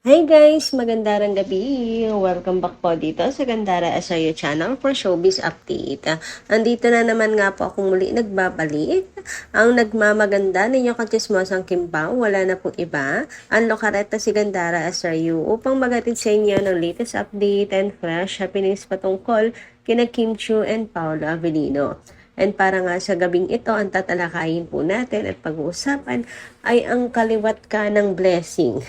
Hi guys! Magandang gabi! Welcome back po dito sa Gandara Asayo Channel for Showbiz Update. Andito na naman nga po akong muli nagbabalik. Ang nagmamaganda ninyo katismosang Kimbao, wala na pong iba. Ang lokareta si Gandara Asayo upang magatid sa inyo ng latest update and fresh happenings patungkol kina Kim Chiu and Paolo Avellino. And para nga sa gabing ito, ang tatalakayin po natin at pag-uusapan ay ang kaliwat ka ng blessing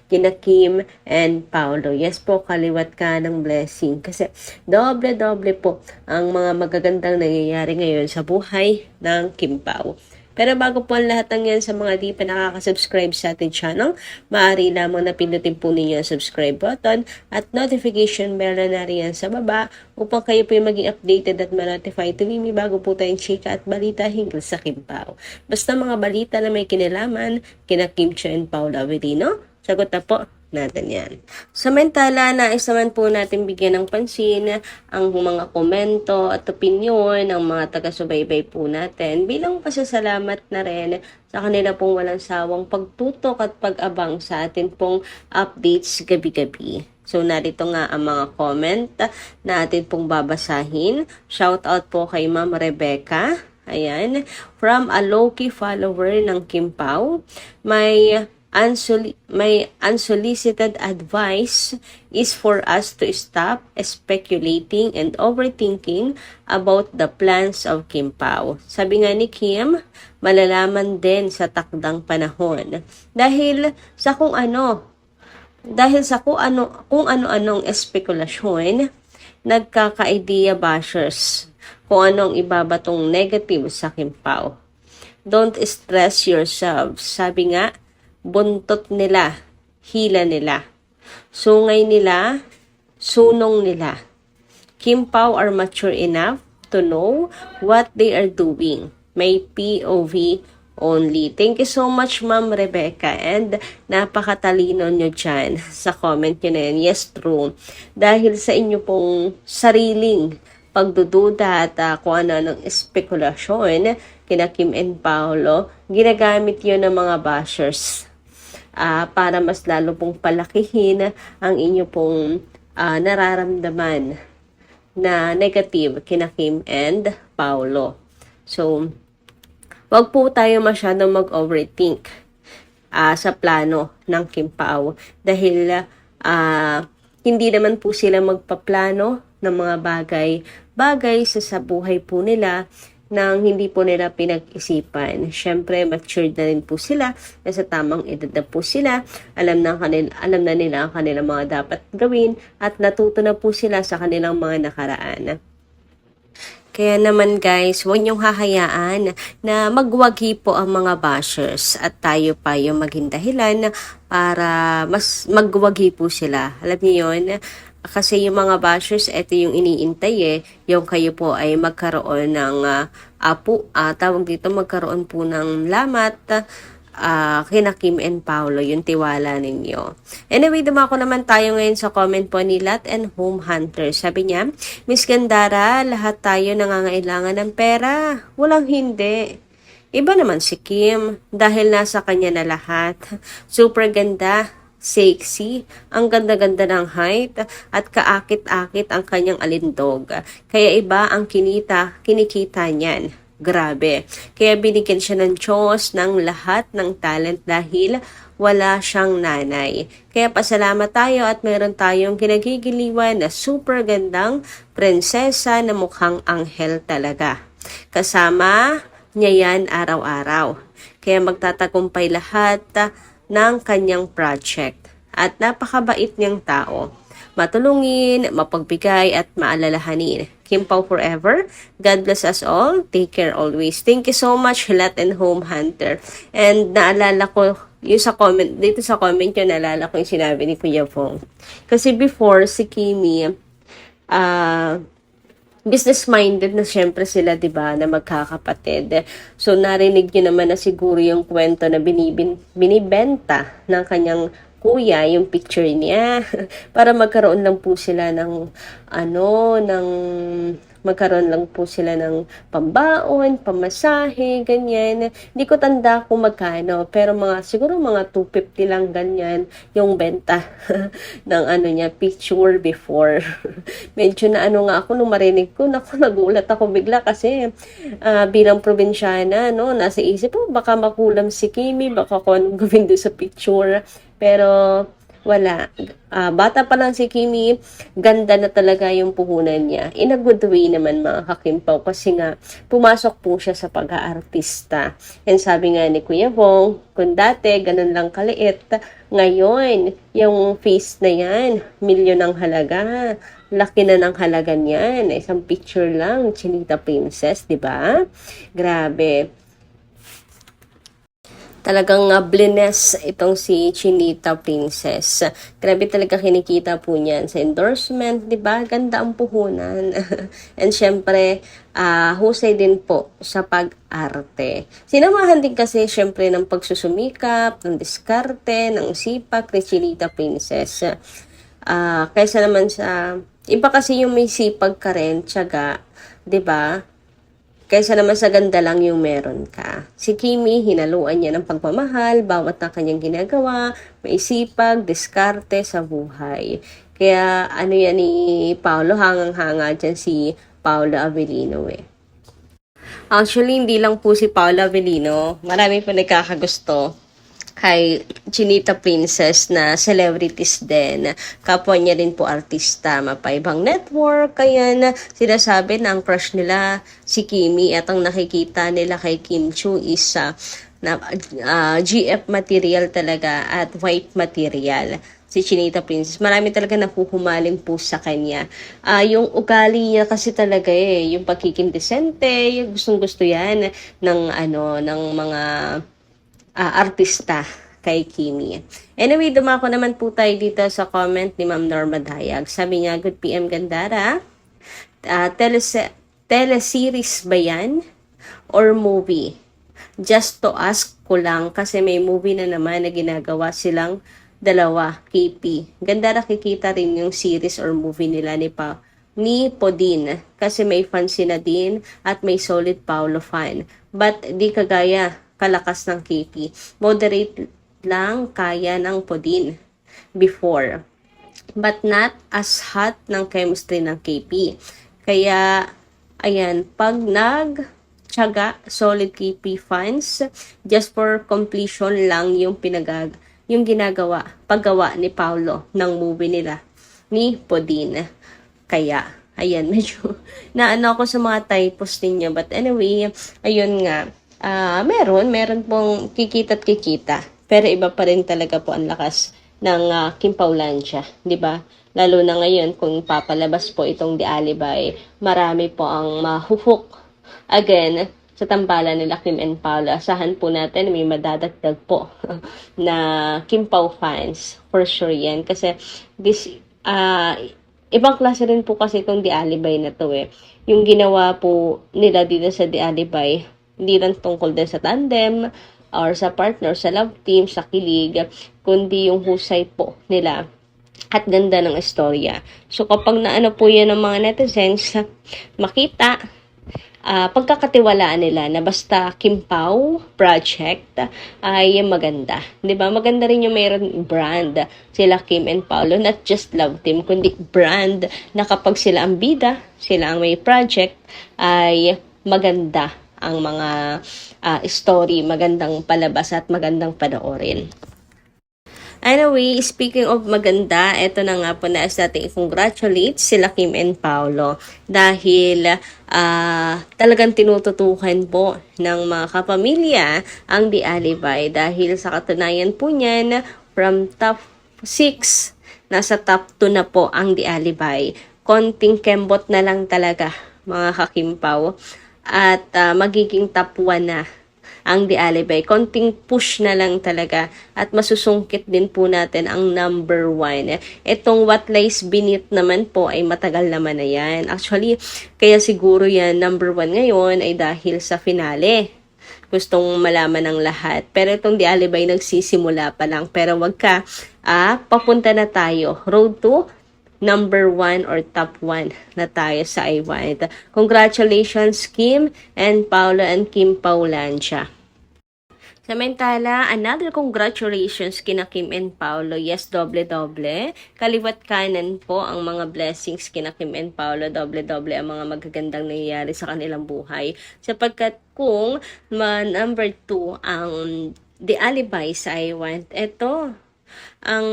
kina Kim and Paolo. Yes po, kaliwat ka ng blessing. Kasi doble-doble po ang mga magagandang nangyayari ngayon sa buhay ng Kim Pao. Pero bago po ang lahat ng yan sa mga di pa nakaka-subscribe sa ating channel, maaari lamang na pindutin po ninyo ang subscribe button at notification bell na nariyan sa baba upang kayo po yung maging updated at ma-notify tuwing may bago po tayong chika at balita hinggil sa Kim Pao. Basta mga balita na may kinalaman, kina Kim Chiu and Paolo Avellino, sagot na po natin yan. Samantala, nais naman po natin bigyan ng pansin ang mga komento at opinyon ng mga taga-subaybay po natin bilang pasasalamat na rin sa kanila pong walang sawang pagtutok at pag-abang sa atin pong updates gabi-gabi. So, narito nga ang mga comment na atin pong babasahin. Shout out po kay Ma'am Rebecca. Ayan. From a low-key follower ng Kim Pao, may unsolicited advice is for us to stop speculating and overthinking about the plans of Kim Pao. Sabi nga ni Kim, malalaman din sa takdang panahon. Dahil sa kung ano-anong espekulasyon, nagkaka-idea bashers kung anong ibabatong negative sa Kim Pao. Don't stress yourself. Sabi nga, buntot nila, hila nila, sungay nila, sunong nila. Kim Pao are mature enough to know what they are doing. May POV only. Thank you so much, Ma'am Rebecca. And napakatalino nyo dyan sa comment nyo na yan. Yes, true. Dahil sa inyo pong sariling pagdududa at kung ano ng espekulasyon kina Kim and Paolo, ginagamit yun ng mga bashers para mas lalo pong palakihin ang inyo pong nararamdaman na negative kina Kim and Paolo. So, wag po tayo masyadong mag-overthink sa plano ng Kim Pao dahil hindi naman po sila magpaplano ng mga bagay sa buhay po nila nang hindi po nila pinag-isipan. Siyempre, matured na rin po sila. Nasa tamang edad na po sila. Alam na nila ang kanilang mga dapat gawin at natuto na po sila sa kanilang mga nakaraan. Kaya naman guys, huwag niyong hahayaan na magwagi po ang mga bashers at tayo pa yung maging dahilan para mas magwagi po sila. Alam niyo yun? Kasi yung mga bashers, ito yung iniintay yung kayo po ay magkaroon ng tawag dito, magkaroon po ng lamat kina Kim and Paolo, yung tiwala ninyo. Anyway, dumako naman tayo ngayon sa comment po ni Lat and Home Hunter. Sabi niya, Miss Gandara, lahat tayo nangangailangan ng pera. Walang hindi. Iba naman si Kim dahil nasa kanya na lahat. Super ganda, sexy, ang ganda-ganda ng height at kaakit-akit ang kanyang alindog. Kaya iba ang kinikita niyan. Grabe. Kaya binigyan siya ng Diyos ng lahat ng talent dahil wala siyang nanay. Kaya pasalamat tayo at meron tayong kinagigiliwan na super gandang prinsesa na mukhang anghel talaga. Kasama niya yan araw-araw. Kaya magtatagumpay lahat ng kanyang project. At napakabait niyang tao. Matulungin, mapagbigay at maalalahanin. Kim Pao forever. God bless us all. Take care always. Thank you so much, Lat and Home Hunter. And naalala ko, yung sa comment, dito sa comment yun, naalala ko yung sinabi ni Kuya Fong. Kasi before, si Kimi, business-minded na syempre sila, diba, na magkakapatid. So, narinig nyo naman na siguro yung kwento na binibenta ng kanyang kuya, yung picture niya, para magkaroon lang po sila ng, magkaroon lang po sila ng pambaon, pamasahe, ganyan. Hindi ko tanda kung magkano, pero siguro mga 250 lang ganyan yung benta ng niya, picture before. Medyo na nga ako nung marinig ko, nagulat ako bigla kasi bilang probinsyana, no, nasa isip ko, baka makulam si Kimi, baka kung anong gawin doon sa picture. Pero wala. Bata pa lang si Kimi, ganda na talaga yung puhunan niya. In a good way naman mga kakimpaw kasi nga pumasok po siya sa pag-aartista. And sabi nga ni Kuya Bong, kung dati ganun lang kaliit, ngayon yung face na yan, milyon ang halaga. Laki na ng halaga niyan. Isang picture lang, Chinita Princess, di ba? Grabe. Talagang blines itong si Chinita Princess. Grabe talaga kinikita po niyan sa endorsement, di ba? Ganda ang puhunan. And syempre, husay din po sa pag-arte. Sinamahan din kasi syempre ng pagsusumikap, ng diskarte, ng sipak ni Chinita Princess. Kaysa naman sa, iba kasi yung may sipag ka rin, tiyaga, di ba? Kaysa naman sa ganda lang yung meron ka. Si Kimi, hinaluan niya ng pagmamahal, bawat na kanyang ginagawa, may sipag, diskarte sa buhay. Kaya yan ni Paolo, hangang-hanga dyan si Paolo Avellino eh. Actually, hindi lang po si Paolo Avellino, marami po nagkakagusto kay Chinita Princess na celebrities din. Kapwa niya rin po artista, mapaibang network, kaya na sinasabi na ang crush nila si Kimi at ang nakikita nila kay Kim Chiu is GF material talaga at white material. Si Chinita Princess, marami talaga napuhumaling po sa kanya. Yung ugali niya kasi talaga yung pagiging decente, yung gustong-gusto yan ng mga artista kay Kimi. Anyway, dumako naman po tayo dito sa comment ni Ma'am Norma Dayag. Sabi niya, good PM Gandara. Teleseries ba yan? Or movie? Just to ask ko lang kasi may movie na naman na ginagawa silang dalawa, KP. Ganda nakikita rin yung series or movie nila ni Podin kasi may fan si Nadine at may solid Paolo fan. But di kagaya kalakas ng KP. Moderate lang kaya ng Podin before. But not as hot ng chemistry ng KP. Kaya, ayan, pag nag-tsaga, solid KP fans, just for completion lang yung ginagawa, paggawa ni Paolo ng movie nila ni Podin. Kaya, ayan, medyo naano ako sa mga typos ninyo. But anyway, ayun nga, meron pong kikita't kikita. Pero iba pa rin talaga po ang lakas ng Kimpaulandia, di ba? Lalo na ngayon kung papalabas po itong The Alibay, marami po ang mahuhuk again sa tambalan nila Kim and Paolo. Asahan po natin may madadagdag po na Kimpau fans. For sure yan. Kasi ibang klase rin po kasi itong The Alibay na to eh. Yung ginawa po nila dito sa The Alibay, hindi lang tungkol din sa tandem or sa partner, sa love team, sa kilig, kundi yung husay po nila at ganda ng istorya. So kapag naano po yan ng mga netizens, makita, pagkakatiwalaan nila na basta Kimpau project ay maganda. 'Di ba? Maganda rin yung mayroon brand sila Kim and Paolo, not just love team, kundi brand na kapag sila ang bida, sila ang may project, ay maganda ang mga story, magandang palabas at magandang panoorin. Anyway, speaking of maganda, eto na nga po na natin i-congratulate sila Kim and Paolo dahil talagang tinututukan po ng mga kapamilya ang The Alibay dahil sa katunayan po niyan from top 6, nasa top 2 na po ang The Alibay. Konting kembot na lang talaga mga kakimpaw at magiging top 1 na ang The Alibay. Konting push na lang talaga at masusungkit din po natin ang number 1. Itong What Lies Beneath naman po ay matagal naman na yan. Actually, kaya siguro yan number 1 ngayon ay dahil sa finale. gustong malaman ng lahat. Pero itong Di Alibay nagsisimula pa lang. Pero wag ka, papunta na tayo. Road to number 1 or top 1 na tayo sa I Want. Congratulations, Kim and Paolo and Kim Paulancia. Samantala, another congratulations kina Kim and Paolo. Yes, doble-doble. Kaliwat kanan po ang mga blessings kina Kim and Paolo. Doble-doble ang mga magagandang nangyayari sa kanilang buhay. Sapagkat kung number 2 ang The Alibay sa I Want, ito, ang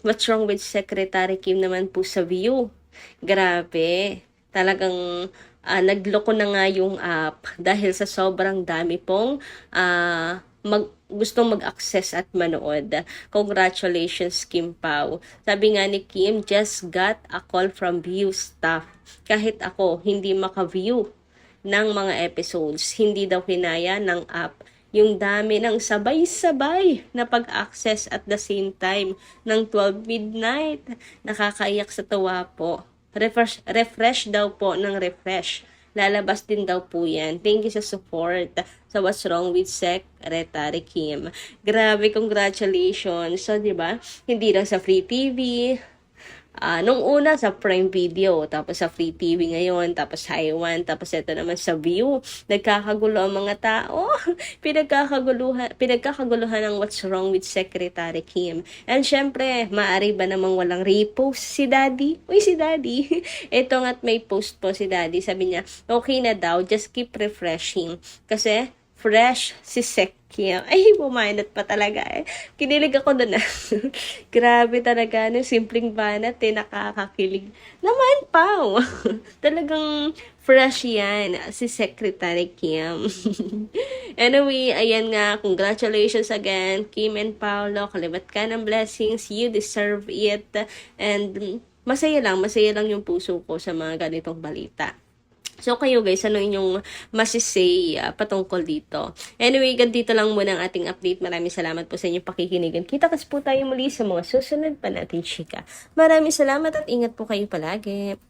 What's Wrong with Secretary Kim naman po sa view. Grabe. Talagang nagloko na nga yung app dahil sa sobrang dami pong gustong mag-access at manood. Congratulations, Kim Pao. Sabi nga ni Kim, just got a call from view staff. Kahit ako, hindi maka-view ng mga episodes. Hindi daw hinaya ng app yung dami ng sabay-sabay na pag-access at the same time ng 12 midnight. Nakakaiyak sa tawa po. Refresh daw po ng refresh. Lalabas din daw po yan. Thank you sa support sa What's Wrong with Secretary Kim. Grabe, congratulations. So, di ba? Hindi lang sa Free TV. Nung una sa Prime Video, tapos sa Free TV ngayon, tapos sa I Want, tapos ito naman sa View. Nagkakagulo ang mga tao. Pinagkakaguluhan ng What's Wrong with Secretary Kim. And syempre, maaari ba namang walang repost si Daddy? Uy, si Daddy. Ito nga't may post po si Daddy. Sabi niya, okay na daw, just keep refreshing. Kasi, fresh si Sek Kim. Ay, bumanat pa talaga eh. Kinilig ako doon Grabe talaga, simpleng banat nakakakilig. Naman, Pao. Talagang fresh yan, si Secretary Kim. Anyway, ayan nga, congratulations again, Kim and Paolo. Kalibat ka ng blessings, you deserve it. And masaya lang yung puso ko sa mga ganitong balita. So kayo guys, ano inyong masisay patungkol dito? Anyway, ganito lang muna ang ating update. Maraming salamat po sa inyong pakikinigan. Kita-kits po tayo muli sa mga susunod pa natin chika. Maraming salamat at ingat po kayo palagi.